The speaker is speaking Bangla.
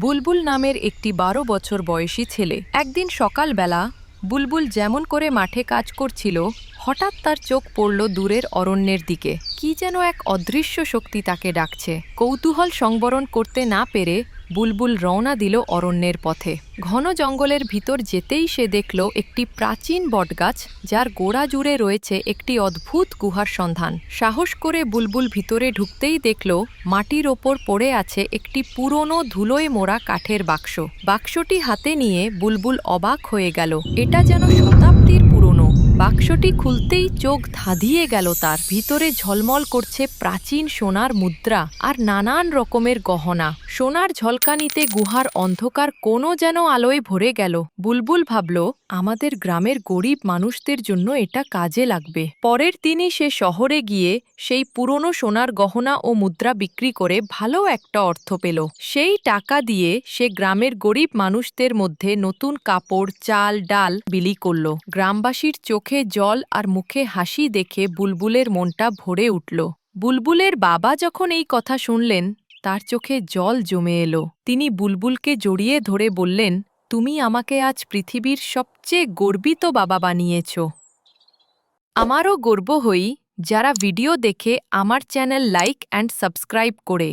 বুলবুল নামের একটি ১২ বছর বয়সী ছেলে। একদিন সকালবেলা বুলবুল যেমন করে মাঠে কাজ করছিল, হঠাৎ তার চোখ পড়ল দূরের অরণ্যের দিকে। কি যেন এক অদৃশ্য শক্তি তাকে ডাকছে। কৌতূহল সংবরণ করতে না পেরে বুলবুল রওনা দিল অরণ্যের পথে। ঘন জঙ্গলের ভিতর যেতেই সে দেখল একটি প্রাচীন বটগাছ, যার গোড়া জুড়ে রয়েছে একটি অদ্ভুত গুহার সন্ধান। সাহস করে বুলবুল ভিতরে ঢুকতেই দেখল মাটির ওপর পড়ে আছে একটি পুরনো ধুলোয় মোড়া কাঠের বাক্স। বাক্সটি হাতে নিয়ে বুলবুল অবাক হয়ে গেল। এটা যেন শতাব্দীর পুরনো। বাক্সটি খুলতেই চোখ ধাঁধিয়ে গেল তার। ভিতরে ঝলমল করছে প্রাচীন সোনার মুদ্রা আর নানান রকমের গহনা। সোনার ঝলকানিতে গুহার অন্ধকার কোনো যেন আলোয় ভরে গেল। বুলবুল ভাবল, আমাদের গ্রামের গরিব মানুষদের জন্য এটা কাজে লাগবে। পরের দিনই সে শহরে গিয়ে সেই পুরনো সোনার গহনা ও মুদ্রা বিক্রি করে ভালো একটা অর্থ পেল। সেই টাকা দিয়ে সে গ্রামের গরিব মানুষদের মধ্যে নতুন কাপড়, চাল, ডাল বিলি করল। গ্রামবাসীর চোখে জল আর মুখে হাসি দেখে বুলবুলের মনটা ভরে উঠল। বুলবুলের বাবা যখন এই কথা শুনলেন, তার চোখে জল জমে এলো। তিনি বুলবুলকে জড়িয়ে ধরে বললেন, তুমি আমাকে আজ পৃথিবীর সবচেয়ে গর্বিত বাবা বানিয়েছ। আমারও গর্ব হই যারা ভিডিও দেখে আমার চ্যানেল লাইক অ্যান্ড সাবস্ক্রাইব করে।